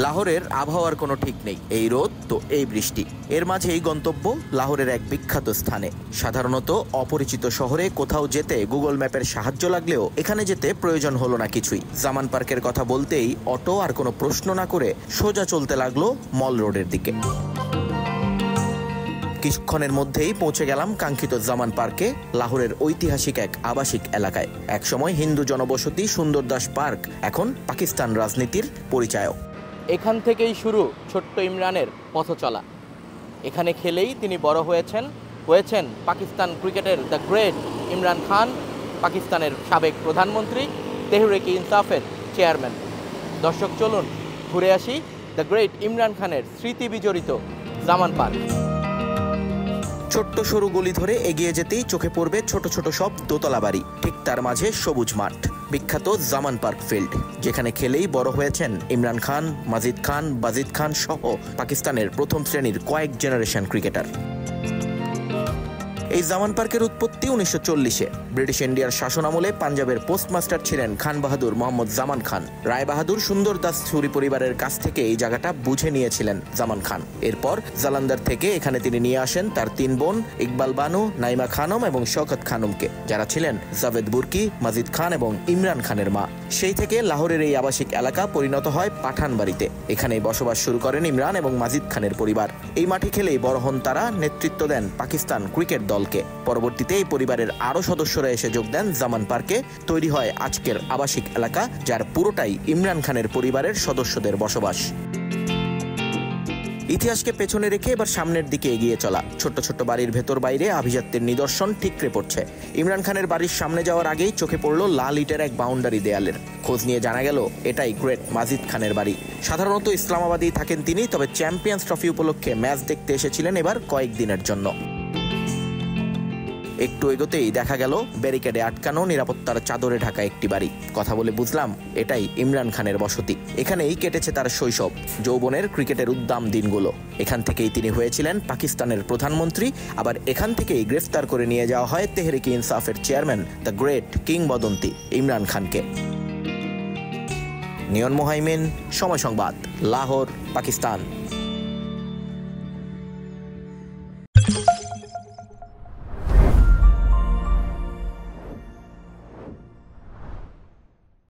লাহোরের আবহাওয়ার কোনো ঠিক নেই, এই রোদ তো এই বৃষ্টি। এর মাঝেই গন্তব্য লাহোরের এক বিখ্যাত স্থানে। সাধারণত অপরিচিত শহরে কোথাও যেতে গুগল ম্যাপের সাহায্য লাগলেও এখানে যেতে প্রয়োজন হলো না কিছুই। জামান পার্কের কথা বলতেই অটো আর কোনো প্রশ্ন না করে সোজা চলতে লাগলো মল রোডের দিকে। কিছুক্ষণের মধ্যেই পৌঁছে গেলাম কাঙ্ক্ষিত জামান পার্কে, লাহোরের ঐতিহাসিক এক আবাসিক এলাকায়। একসময় হিন্দু জনবসতি সুন্দরদাস পার্ক এখন পাকিস্তান রাজনীতির পরিচায়ক। এখান থেকেই শুরু ছোট্ট ইমরানের পথ চলা। এখানে খেলেই তিনি বড় হয়েছেন পাকিস্তান ক্রিকেটের দ্য গ্রেট ইমরান খান, পাকিস্তানের সাবেক প্রধানমন্ত্রী, তেহরিক ইনসাফের চেয়ারম্যান। দর্শক, চলুন ঘুরে আসি দ্য গ্রেট ইমরান খানের স্মৃতি বিজড়িত জামান পার্ক। ছোট্ট সরু গলি ধরে এগিয়ে যেতেই চোখে পড়বে ছোট ছোট সব দোতলা বাড়ি, ঠিক তার মাঝে সবুজ মাঠ, বিখ্যাত জামান পার্ক ফিল্ড, যেখানে খেলেই বড় হয়েছেন ইমরান খান, মাজিদ খান, বাজিদ খান সহ পাকিস্তানের প্রথম শ্রেণীর কয়েক জেনারেশন ক্রিকেটার। এই জামান পার্কের উৎপত্তি 1940-এ। ব্রিটিশ ইন্ডিয়ার শাসন আমলে পাঞ্জাবের পোস্টমাস্টার ছিলেন খান বাহাদুর মোহাম্মদ জামান খান। রায় বাহাদুর সুন্দর দাস সুরি পরিবারের কাছ থেকে এই জায়গাটা বুঝে নিয়েছিলেন জামান খান। এরপর জালান্দার থেকে এখানে তিনি নিয়ে আসেন তার 3 বোন ইকবাল বানু, নাইমা খানম এবং শওকত খানমকে, যারা ছিলেন জাভেদ বুর্কি, মাজিদ খান এবং ইমরান খানের মা। সেই থেকে লাহোরের এই আবাসিক এলাকা পরিণত হয় পাঠান বাড়িতে। এখানেই বসবাস শুরু করেন ইমরান এবং মাজিদ খানের পরিবার। এই মাঠে খেলেই বড় হন তারা, নেতৃত্ব দেন পাকিস্তান ক্রিকেট দলকে। পরবর্তীতে এই পরিবারের আরো সদস্যরা এসে যোগ দেন জামান পার্কে। তৈরি হয় আজকের আবাসিক এলাকা, যার পুরোটাই ইমরান খানের পরিবারের সদস্যদের বসবাস। ইতিহাসকে পেছনে রেখে এবার সামনের দিকে এগিয়ে চলা। ছোট্ট ছোট্ট বাড়ির ভেতর বাইরে আভিজাত্যের নিদর্শন ঠিকরে পড়ছে। ইমরান খানের বাড়ির সামনে যাওয়ার আগেই চোখে পড়ল লাল ইটের এক বাউন্ডারি দেয়ালের। খোঁজ নিয়ে জানা গেল এটাই গ্রেট মাজিদ খানের বাড়ি। সাধারণত ইসলামাবাদেই থাকেন তিনি, তবে চ্যাম্পিয়ন্স ট্রফি উপলক্ষে ম্যাচ দেখতে এসেছিলেন এবার কয়েকদিনের জন্য। একটু এগোতেই দেখা গেল ব্যারিকেডে আটকানো, নিরাপত্তার চাদরে ঢাকা একটি বাড়ি। কথা বলে বুঝলাম এটাই ইমরান খানের বসতি। এখানেই কেটেছে তার শৈশব, যৌবনের ক্রিকেটের উদ্দাম দিনগুলো। এখান থেকেই তিনি হয়েছিলেন পাকিস্তানের প্রধানমন্ত্রী। আবার এখান থেকেই গ্রেফতার করে নিয়ে যাওয়া হয় তেহরিক ইনসাফের চেয়ারম্যান দ্য গ্রেট কিংবদন্তি ইমরান খানকে। নিয়ন মোহাইমিন, সময় সংবাদ, লাহোর, পাকিস্তান।